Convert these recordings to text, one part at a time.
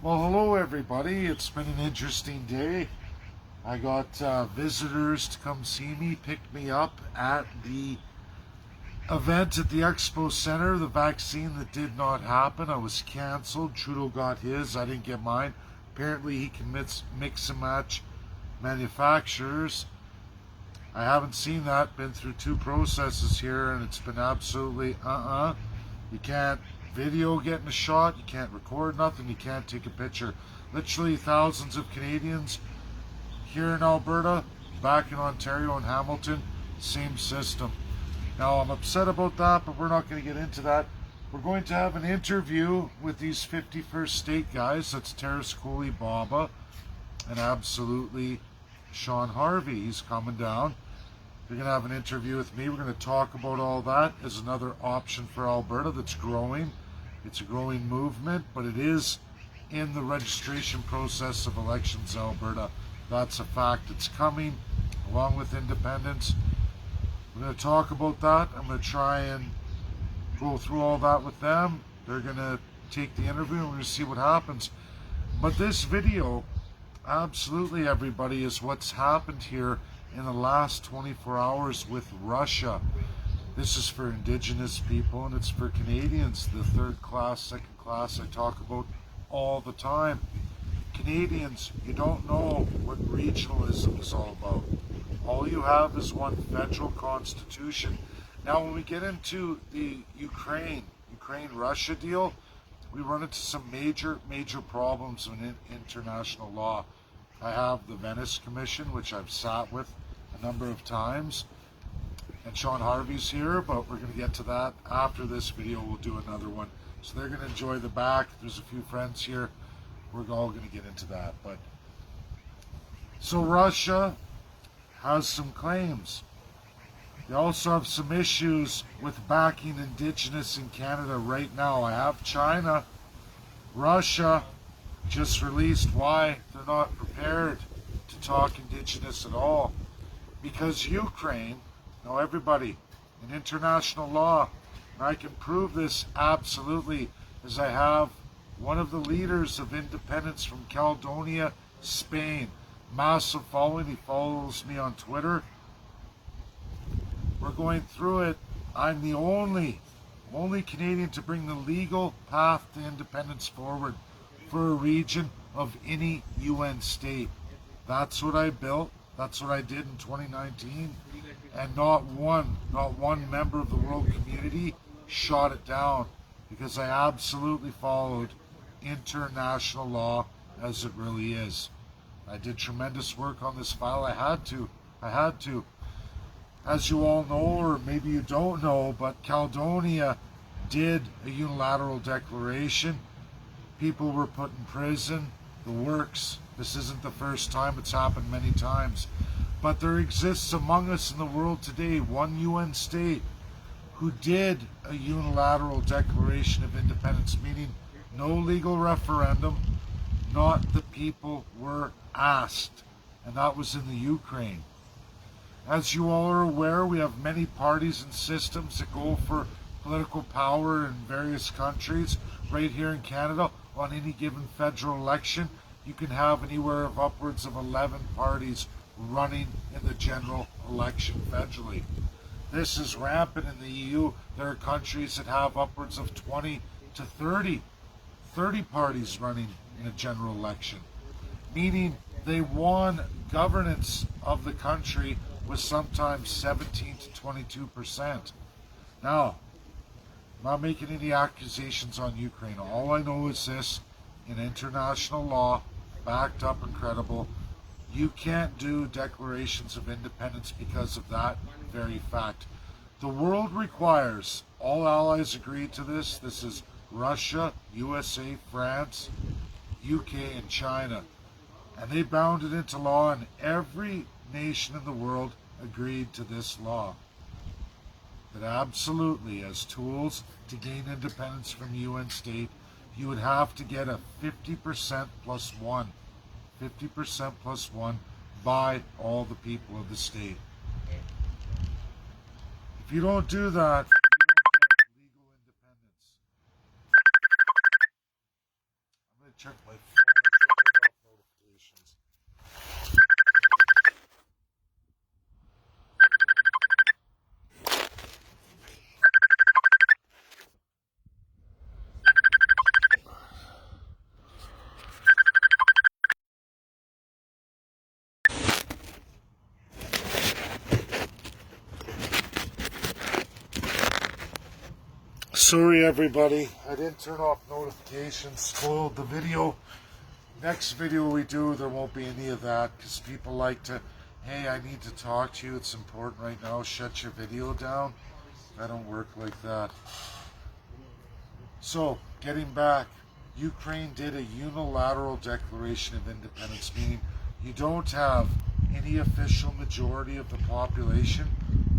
Well, hello everybody. It's been an interesting day. I got visitors to come see me, pick me up at the event at the Expo Center. The vaccine that did not happen, I was canceled. Trudeau got his, I didn't get mine. Apparently he can mix and match manufacturers. I haven't seen that. Been through two processes here and it's been absolutely You can't video getting a shot, you can't record nothing, you can't take a picture. Literally thousands of Canadians here in Alberta, back in Ontario and Hamilton, same system. Now I'm upset about that, but we're not going to get into that. We're going to have an interview with these 51st state guys. That's Terrace Coley Baba and absolutely Sean Harvey. He's coming down. They're going to have an interview with me. We're going to talk about all that as another option for Alberta that's growing. It's a growing movement, but it is in the registration process of elections in Alberta. That's a fact. It's coming along with independence. We're going to talk about that. I'm going to try and go through all that with them. They're going to take the interview and we're going to see what happens. But this video, absolutely everybody, is what's happened here in the last 24 hours with Russia. This is for Indigenous people and it's for Canadians, the third class, second class I talk about all the time. Canadians, you don't know what regionalism is all about. All you have is one federal constitution. Now when we get into the Ukraine-Russia deal, we run into some major problems in international law. I have the Venice Commission, which I've sat with a number of times, and Sean Harvey's here, but we're going to get to that after this video. We'll do another one. So they're going to enjoy the back. There's a few friends here. We're all going to get into that. But so Russia has some claims. They also have some issues with backing Indigenous in Canada right now. I have China. Russia just released why they're not prepared to talk Indigenous at all. Because Ukraine, now everybody, in international law, and I can prove this absolutely, as I have one of the leaders of independence from Caledonia, Spain, massive following, he follows me on Twitter. We're going through it. I'm the only Canadian to bring the legal path to independence forward for a region of any UN state. That's what I built. That's what I did in 2019. And not one member of the world community shot it down because I absolutely followed international law as it really is. I did tremendous work on this file. I had to. As you all know, or maybe you don't know, but Caledonia did a unilateral declaration. People were put in prison, the works. This isn't the first time, it's happened many times. But there exists among us in the world today one UN state who did a unilateral declaration of independence, meaning no legal referendum, not the people were asked, and that was in the Ukraine. As you all are aware, we have many parties and systems that go for political power in various countries. Right here in Canada, on any given federal election, you can have anywhere of upwards of 11 parties running in the general election federally. This is rampant in the EU. There are countries that have upwards of 20 to 30 parties running in a general election, meaning they won governance of the country with sometimes 17 to 22%. Now, I'm not making any accusations on Ukraine. All I know is this: in international law, backed up and credible, you can't do declarations of independence because of that very fact. The world requires, all allies agree to this. This is Russia, USA, France, UK, and China. And they bound it into law, and every nation in the world agreed to this law. That absolutely, as tools to gain independence from UN state, you would have to get a 50% plus one. 50% plus one by all the people of the state. If you don't do that, you don't get legal independence. I'm going to Check my phone. I should turn off notifications. Sorry everybody, I didn't turn off notifications, spoiled the video. Next video we do, there won't be any of that, because people like to, hey, I need to talk to you, it's important right now, shut your video down. I don't work like that. So, getting back, Ukraine did a unilateral declaration of independence, meaning you don't have any official majority of the population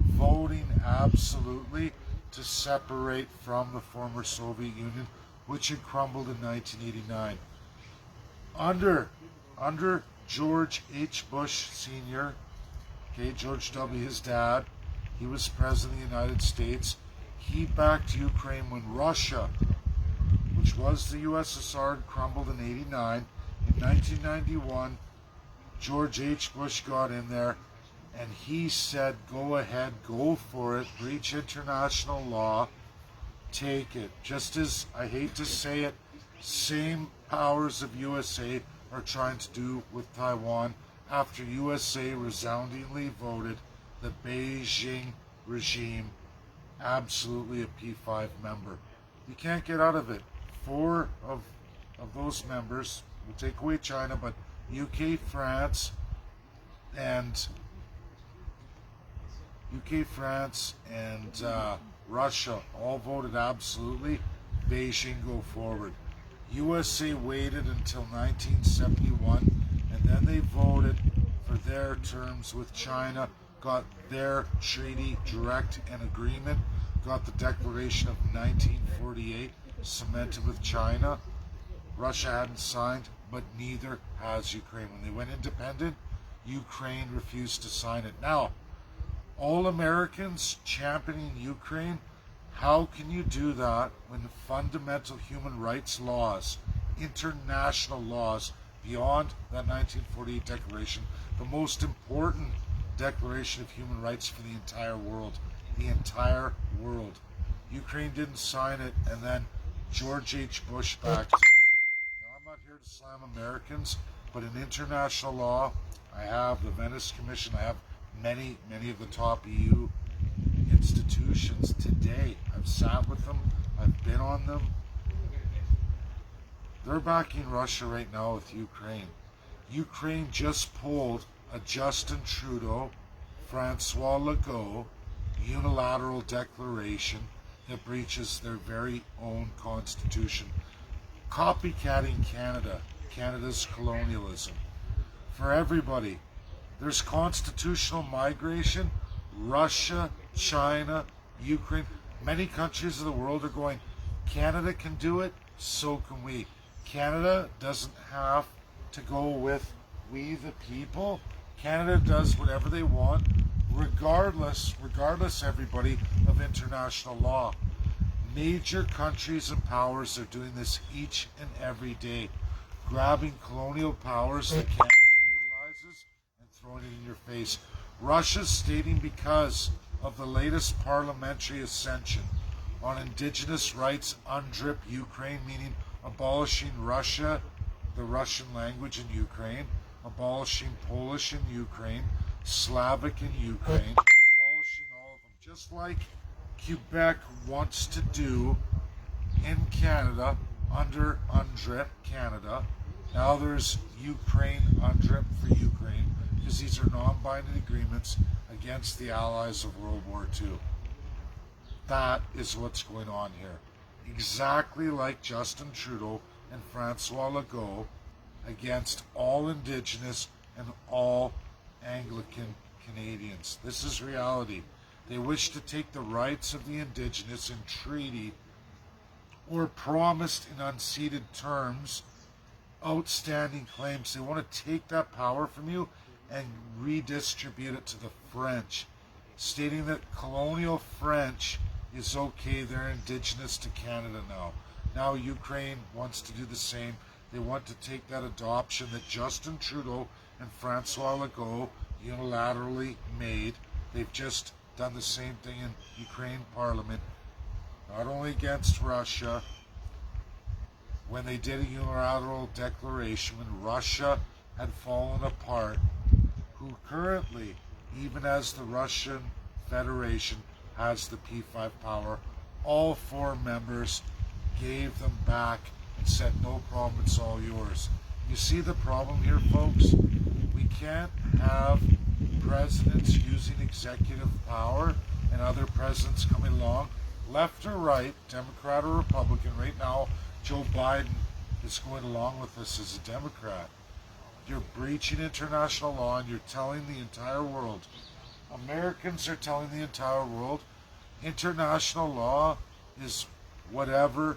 voting absolutely to separate from the former Soviet Union, which had crumbled in 1989. Under George H. Bush Sr., okay, George W., his dad, he was president of the United States. He backed Ukraine when Russia, which was the USSR, crumbled in 89. In 1991, George H. Bush got in there and he said, go ahead, go for it, breach international law, take it. Just as, I hate to say it, same powers of USA are trying to do with Taiwan after USA resoundingly voted the Beijing regime absolutely a P5 member. You can't get out of it. 4 of those members, we'll take away China, but UK, France, and Russia all voted absolutely Beijing go forward. USA waited until 1971 and then they voted for their terms with China, got their treaty direct and agreement, got the Declaration of 1948 cemented with China. Russia hadn't signed, but neither has Ukraine. When they went independent, Ukraine refused to sign it. Now, all Americans championing Ukraine, how can you do that when the fundamental human rights laws, international laws, beyond that 1948 declaration, the most important declaration of human rights for the entire world, Ukraine didn't sign it, and then George H. Bush backed it. Now, I'm not here to slam Americans, but in international law, I have the Venice Commission, I have many of the top EU institutions today. I've sat with them, I've been on them. They're backing Russia right now with Ukraine. Ukraine just pulled a Justin Trudeau, Francois Legault unilateral declaration that breaches their very own constitution, copycatting Canada's colonialism. For everybody, there's constitutional migration. Russia, China, Ukraine, many countries of the world are going, Canada can do it, so can we. Canada doesn't have to go with we the people. Canada does whatever they want, regardless everybody, of international law. Major countries and powers are doing this each and every day, grabbing colonial powers that Canada utilizes and throwing it in your face. Russia's stating because of the latest parliamentary ascension on indigenous rights UNDRIP Ukraine, meaning abolishing Russia, the Russian language in Ukraine, abolishing Polish in Ukraine, Slavic in Ukraine, abolishing all of them, just like Quebec wants to do in Canada under UNDRIP Canada. Now there's Ukraine UNDRIP for Ukraine, because these are non-binding agreements against the allies of World War II. That is what's going on here. Exactly like Justin Trudeau and Francois Legault against all Indigenous and all Anglican Canadians. This is reality. They wish to take the rights of the Indigenous in treaty or promised in unceded terms, outstanding claims. They want to take that power from you and redistribute it to the French, stating that colonial French is okay, they're indigenous to Canada now. Now Ukraine wants to do the same. They want to take that adoption that Justin Trudeau and Francois Legault unilaterally made. They've just done the same thing in Ukraine Parliament, not only against Russia, when they did a unilateral declaration when Russia had fallen apart, who currently, even as the Russian Federation has the P5 power, all 4 members gave them back and said, no problem, it's all yours. You see the problem here, folks? We can't have presidents using executive power and other presidents coming along, left or right, Democrat or Republican. Right now, Joe Biden is going along with this as a Democrat. You're breaching international law and you're telling the entire world, Americans are telling the entire world, international law is whatever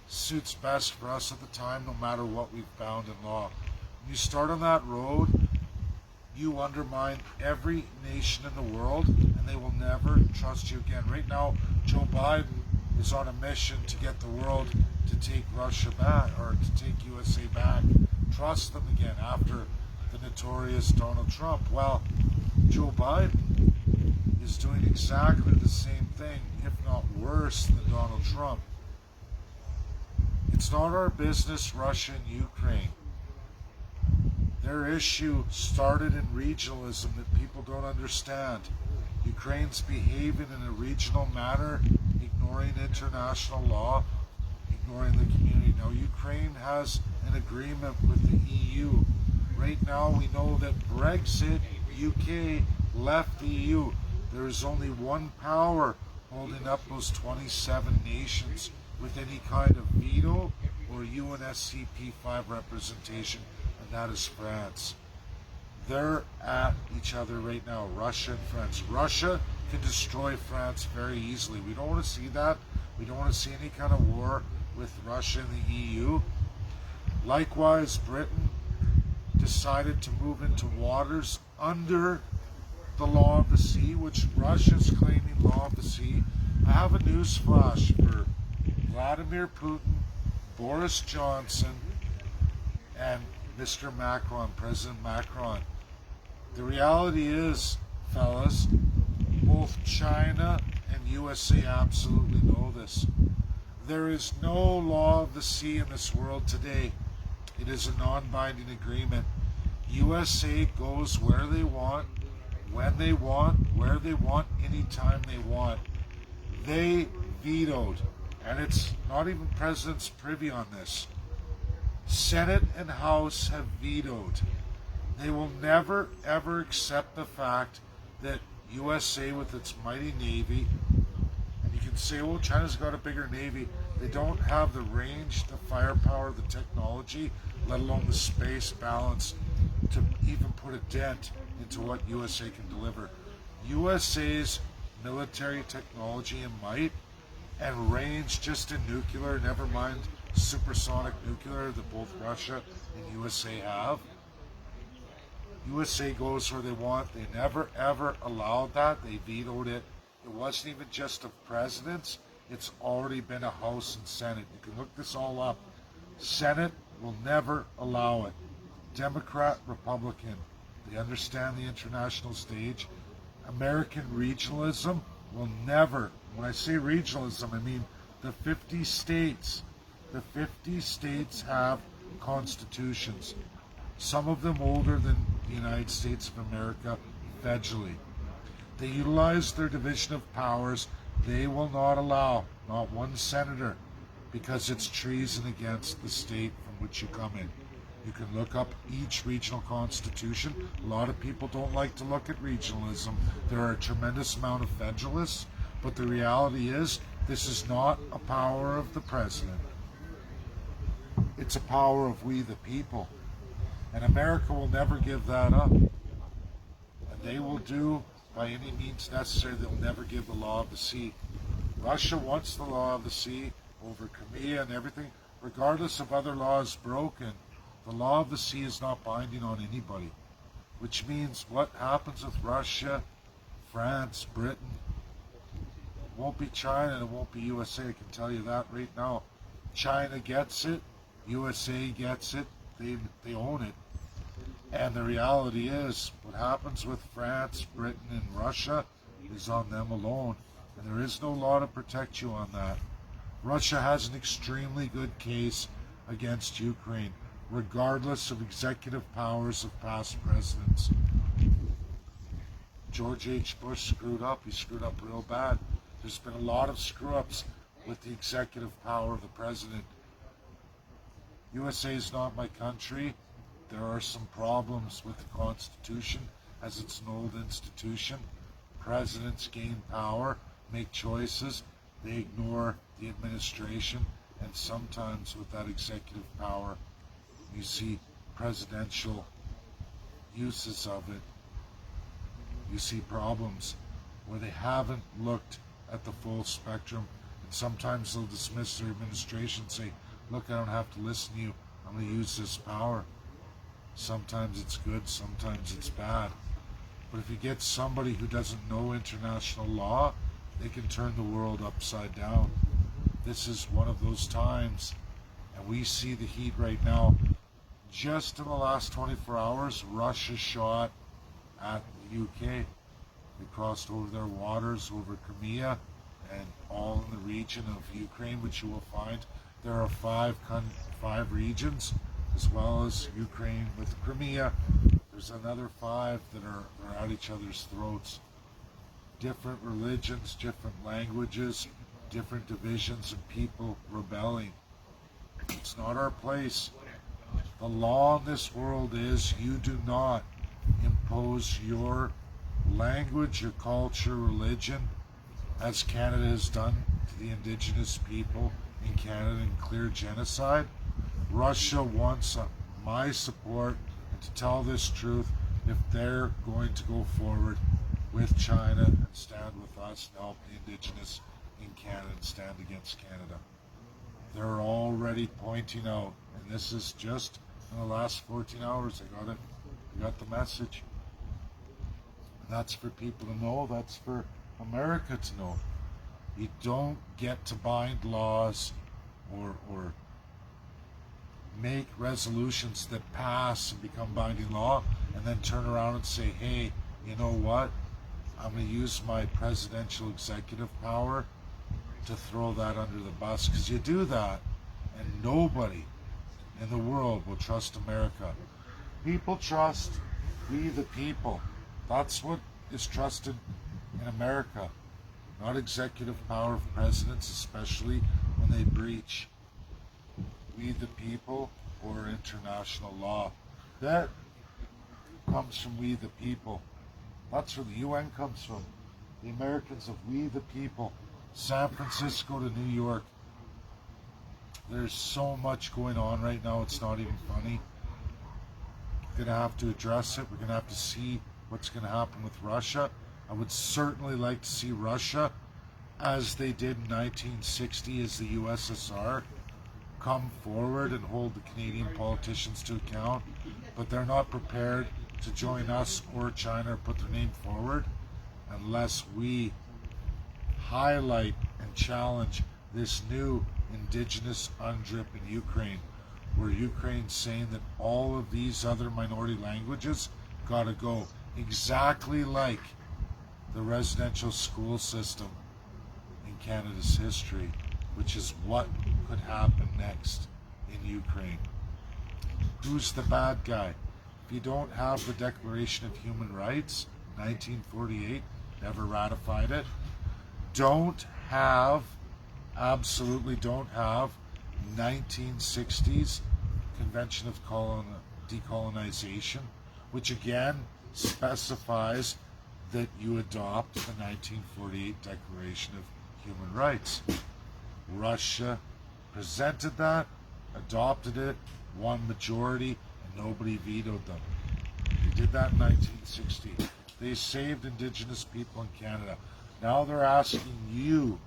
suits best for us at the time, no matter what we've found in law. When you start on that road, you undermine every nation in the world, and they will never trust you again. Right now, Joe Biden is on a mission to get the world to take Russia back, or to take USA back, trust them again after the notorious Donald Trump. Well, Joe Biden is doing exactly the same thing, if not worse, than Donald Trump. It's not our business, Russia and Ukraine. Their issue started in regionalism that people don't understand. Ukraine's behaving in a regional manner, ignoring international law, ignoring the community. Now, Ukraine has an agreement with the EU. Right now, we know that Brexit, UK left the EU. There is only one power holding up those 27 nations with any kind of veto or UNSCP5 representation, and that is France. They're at each other right now, Russia and France. Russia can destroy France very easily. We don't want to see that. We don't want to see any kind of war with Russia and the EU. Likewise, Britain decided to move into waters under the law of the sea, which Russia's claiming law of the sea. I have a news flash for Vladimir Putin, Boris Johnson, and Mr. Macron, President Macron. The reality is, fellas, both China and USA absolutely know this. There is no law of the sea in this world today. It is a non-binding agreement. USA goes where they want, when they want, where they want, anytime they want. They vetoed, and it's not even president's privy on this. Senate and House have vetoed. They will never, ever accept the fact that USA, with its mighty Navy, and you can say, well, China's got a bigger Navy. They don't have the range, the firepower, the technology, let alone the space balance to even put a dent into what USA can deliver. USA's military technology and might and range just in nuclear, never mind supersonic nuclear that both Russia and USA have. USA goes where they want. They never ever allowed that. They vetoed it. It wasn't even just of presidents. It's already been a House and Senate. You can look this all up. Senate will never allow it. Democrat, Republican, they understand the international stage. American regionalism will never, when I say regionalism, I mean the 50 states. The 50 states have constitutions, some of them older than the United States of America federally. They utilize their division of powers. They will not allow, not one senator, because it's treason against the state from which you come in. You can look up each regional constitution. A lot of people don't like to look at regionalism. There are a tremendous amount of federalists, but the reality is this is not a power of the president. It's a power of we the people. And America will never give that up. And they will do by any means necessary. They'll never give the law of the sea. Russia wants the law of the sea over Crimea and everything. Regardless of other laws broken, the law of the sea is not binding on anybody. Which means what happens with Russia, France, Britain, it won't be China and it won't be USA. I can tell you that right now. China gets it. USA gets it, they own it. And the reality is, what happens with France, Britain, and Russia is on them alone. And there is no law to protect you on that. Russia has an extremely good case against Ukraine, regardless of executive powers of past presidents. George H. Bush screwed up. He screwed up real bad. There's been a lot of screw-ups with the executive power of the president. USA is not my country. There are some problems with the Constitution, as it's an old institution. Presidents gain power, make choices. They ignore the administration, and sometimes with that executive power, you see presidential uses of it. You see problems where they haven't looked at the full spectrum, and sometimes they'll dismiss their administration and say, look, I don't have to listen to you, I'm going to use this power. Sometimes it's good, sometimes it's bad. But if you get somebody who doesn't know international law, they can turn the world upside down. This is one of those times, and we see the heat right now. Just in the last 24 hours, Russia shot at the UK. They crossed over their waters, over Crimea, and all in the region of Ukraine, which you will find there are five regions, as well as Ukraine with Crimea. There's another 5 that are at each other's throats. Different religions, different languages, different divisions of people rebelling. It's not our place. The law in this world is you do not impose your language, your culture, religion, as Canada has done to the Indigenous people in Canada in clear genocide. Russia wants my support and to tell this truth if they're going to go forward with China and stand with us and help the Indigenous in Canada and stand against Canada. They're already pointing out, and this is just in the last 14 hours, I got the message. And that's for people to know, that's for America to know. You don't get to bind laws or make resolutions that pass and become binding law and then turn around and say, hey, you know what? I'm going to use my presidential executive power to throw that under the bus, because you do that and nobody in the world will trust America. People trust we the people. That's what is trusted in America, not executive power of presidents, especially when they breach we the people or international law. That comes from we the people. That's where the UN comes from. The Americans of we the people. San Francisco to New York. There's so much going on right now, it's not even funny. We're going to have to address it. We're going to have to see what's going to happen with Russia. I would certainly like to see Russia, as they did in 1960 as the USSR, come forward and hold the Canadian politicians to account, but they're not prepared to join us or China or put their name forward unless we highlight and challenge this new indigenous UNDRIP in Ukraine, where Ukraine's saying that all of these other minority languages gotta go, exactly like the residential school system in Canada's history, which is what could happen next in Ukraine. Who's the bad guy? If you don't have the Declaration of Human Rights, 1948, never ratified it, absolutely don't have 1960s Convention of Decolonization, which again specifies that you adopt the 1948 Declaration of Human Rights. Russia presented that, adopted it, won majority, and nobody vetoed them. They did that in 1960. They saved Indigenous people in Canada. Now they're asking you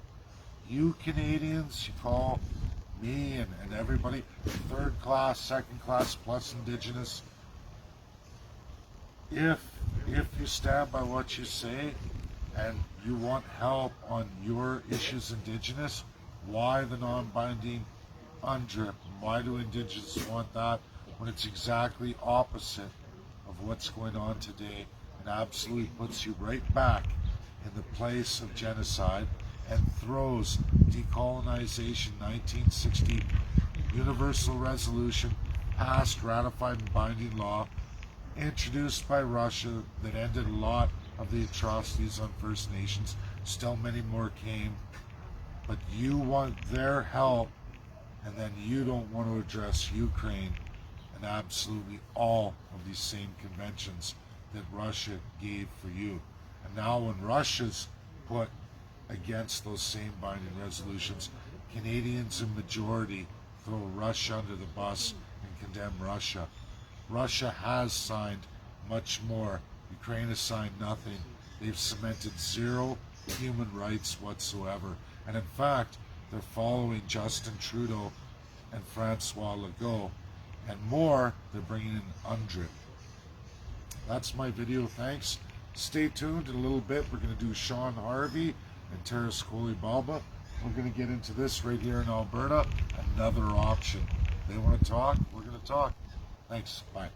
Canadians, you call me and everybody third class, second class, plus Indigenous, if you stand by what you say and you want help on your issues Indigenous, why the non-binding UNDRIP? why do Indigenous want that when it's exactly opposite of what's going on today, and absolutely puts you right back in the place of genocide and throws decolonization 1960 Universal Resolution, passed, ratified, and binding law, introduced by Russia, that ended a lot of the atrocities on First Nations. Still many more came, but you want their help, and then you don't want to address Ukraine and absolutely all of these same conventions that Russia gave for you. And now when Russia's put against those same binding resolutions, Canadians in majority throw Russia under the bus and condemn Russia. Russia has signed much more. Ukraine has signed nothing. They've cemented zero human rights whatsoever. And in fact, they're following Justin Trudeau and Francois Legault. And more, they're bringing in UNDRIP. That's my video. Thanks. Stay tuned. In a little bit, we're going to do Sean Harvey and Terascoli Balba. We're going to get into this right here in Alberta. Another option. They want to talk. We're going to talk. Thanks. Bye.